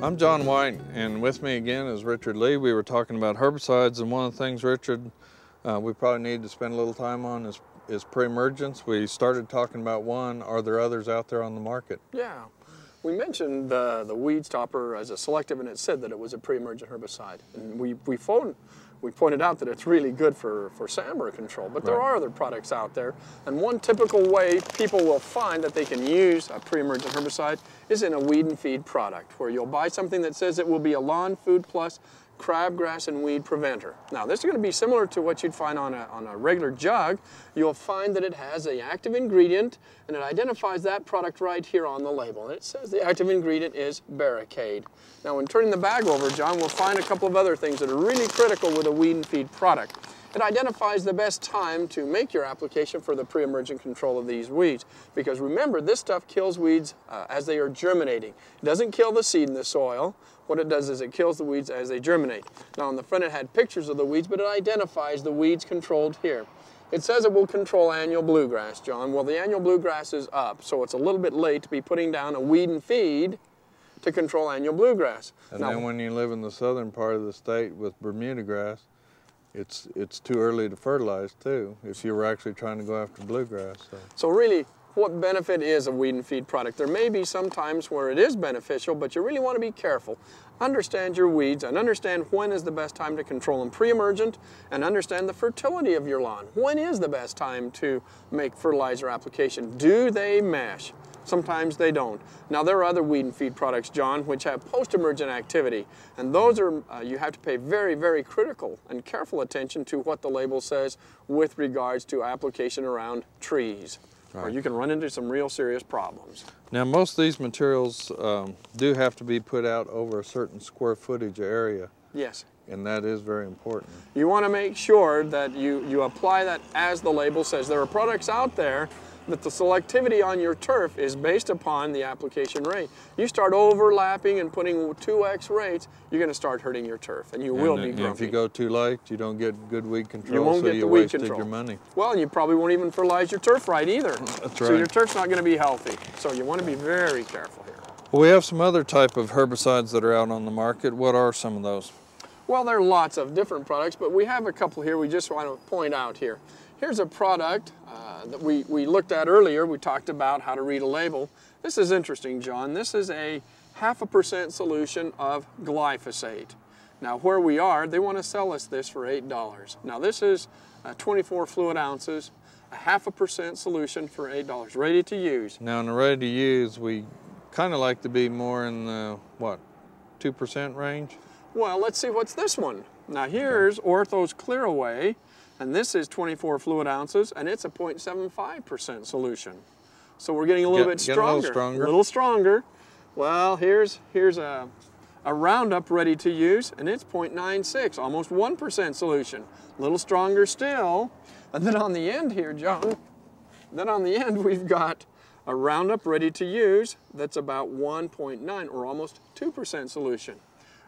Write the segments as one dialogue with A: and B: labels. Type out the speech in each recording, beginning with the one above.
A: I'm John White, and with me again is Richard Lee. We were talking about herbicides, and one of the things, Richard, we probably need to spend a little time on is pre-emergence. We started talking about one. Are there others out there on the market?
B: Yeah. We mentioned the weed stopper as a selective, and it said that it was a pre-emergent herbicide. And we pointed out that it's really good for sandbur control, but there are other products out there. And one typical way people will find that they can use a pre-emergent herbicide is in a weed and feed product, where you'll buy something that says it will be a lawn food plus crabgrass and weed preventer. Now, this is going to be similar to what you'd find on a regular jug. You'll find that it has an active ingredient, and it identifies that product right here on the label. And it says the active ingredient is Barricade. Now, when turning the bag over, John, we'll find a couple of other things that are really critical with a weed and feed product. It identifies the best time to make your application for the pre-emergent control of these weeds. Because remember, this stuff kills weeds as they are germinating. It doesn't kill the seed in the soil. What it does is it kills the weeds as they germinate. Now on the front it had pictures of the weeds, but it identifies the weeds controlled here. It says it will control annual bluegrass, John. Well, the annual bluegrass is up, so it's a little bit late to be putting down a weed and feed to control annual bluegrass.
A: And then when you live in the southern part of the state with Bermuda grass, it's too early to fertilize too, if you were actually trying to go after bluegrass.
B: So really, what benefit is a weed and feed product? There may be some times where it is beneficial, but you really want to be careful. Understand your weeds and understand when is the best time to control them pre-emergent, and understand the fertility of your lawn. When is the best time to make fertilizer application? Do they mesh? Sometimes they don't. Now there are other weed and feed products, John, which have post-emergent activity, and those are, you have to pay very, very critical and careful attention to what the label says with regards to application around trees. Right. Or you can run into some real serious problems.
A: Now most of these materials do have to be put out over a certain square footage area.
B: Yes.
A: And that is very important.
B: You want to make sure that you apply that as the label says. There are products out there that the selectivity on your turf is based upon the application rate. You start overlapping and putting 2x rates, you're going to start hurting your turf, and you will be grumpy.
A: If you go too late, you don't get good weed control,
B: you won't
A: so
B: get
A: you
B: the weed
A: wasted
B: control.
A: your money.
B: Well, and you probably won't even fertilize your turf right either.
A: That's right.
B: So your turf's not going to be healthy. So you want to be very careful here.
A: Well, we have some other type of herbicides that are out on the market. What are some of those?
B: Well, there are lots of different products, but we have a couple here we just want to point out here. Here's a product that we looked at earlier. We talked about how to read a label. This is interesting, John. This is a 0.5% solution of glyphosate. Now, where we are, they want to sell us this for $8. Now, this is 24 fluid ounces, a 0.5% solution for $8, ready to use.
A: Now, in the ready to use, we kind of like to be more in the, what, 2% range?
B: Well, let's see what's this one. Now, here's Ortho's Clear Away. And this is 24 fluid ounces, and it's a 0.75% solution. So we're getting a little bit stronger.
A: A little stronger.
B: Well, here's a Roundup ready to use, and it's 0.96, almost 1% solution. A little stronger still. And then on the end here, John, we've got a Roundup ready to use that's about 1.9, or almost 2% solution.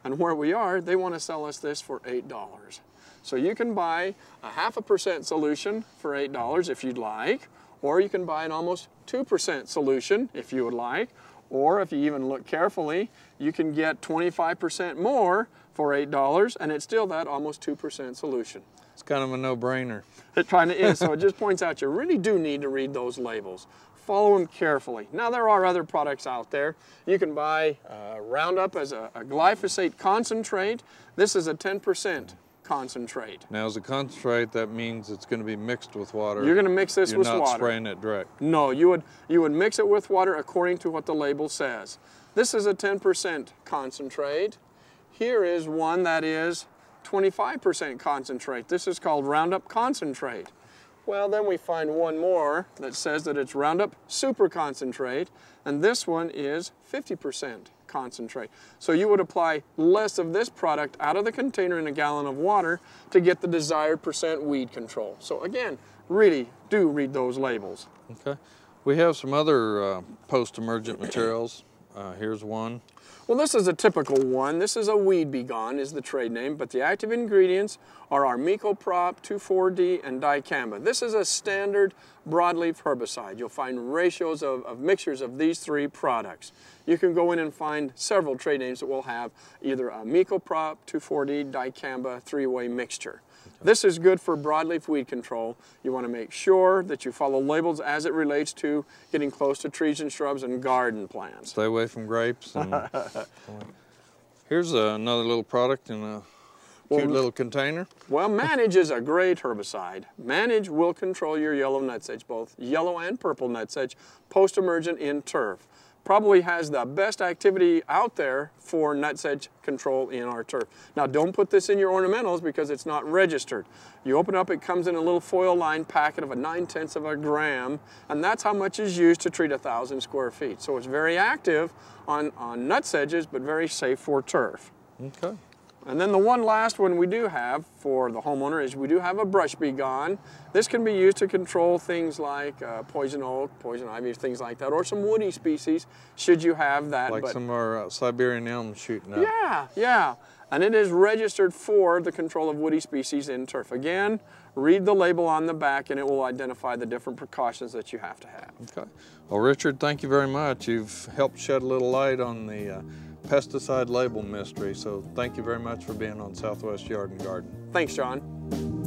B: And where we are, they want to sell us this for $8. So you can buy a 0.5% solution for $8 if you'd like, or you can buy an almost 2% solution if you would like, or if you even look carefully, you can get 25% more for $8, and it's still that almost 2% solution.
A: It's kind of a no-brainer.
B: It kind of is, so it just points out you really do need to read those labels. Follow them carefully. Now there are other products out there. You can buy Roundup as a glyphosate concentrate. This is a 10% concentrate.
A: Now as a concentrate, that means it's going to be mixed with water.
B: You're going to mix this with water.
A: You're not spraying it direct.
B: No, you would mix it with water according to what the label says. This is a 10% concentrate. Here is one that is 25% concentrate. This is called Roundup Concentrate. Well, then we find one more that says that it's Roundup Super Concentrate, and this one is 50% concentrate. So you would apply less of this product out of the container in a gallon of water to get the desired percent weed control. So again, really do read those labels.
A: Okay. We have some other post-emergent materials. Here's one.
B: Well, this is a typical one. This is a weed Begone is the trade name, but the active ingredients are our Mecoprop, 2,4-D, and dicamba. This is a standard broadleaf herbicide. You'll find ratios of mixtures of these three products. You can go in and find several trade names that will have either a Mecoprop, 2,4-D, dicamba, three-way mixture. This is good for broadleaf weed control. You want to make sure that you follow labels as it relates to getting close to trees and shrubs and garden plants.
A: Stay away from grapes. And here's another little product in a cute little container.
B: Well, Manage is a great herbicide. Manage will control your yellow nutsedge, both yellow and purple nutsedge, post-emergent in turf. Probably has the best activity out there for nutsedge control in our turf. Now, don't put this in your ornamentals because it's not registered. You open up, it comes in a little foil lined packet of a 9/10 of a gram, and that's how much is used to treat 1,000 square feet. So it's very active on nutsedges, but very safe for turf.
A: Okay.
B: And then the one last one we do have for the homeowner is we do have a brush Begone. This can be used to control things like poison oak, poison ivy, things like that, or some woody species should you have that.
A: Like some of our Siberian elms shooting up.
B: Yeah, yeah. And it is registered for the control of woody species in turf. Again, read the label on the back and it will identify the different precautions that you have to have.
A: Okay. Well, Richard, thank you very much. You've helped shed a little light on the pesticide label mystery, so thank you very much for being on Southwest Yard and Garden.
B: Thanks, John.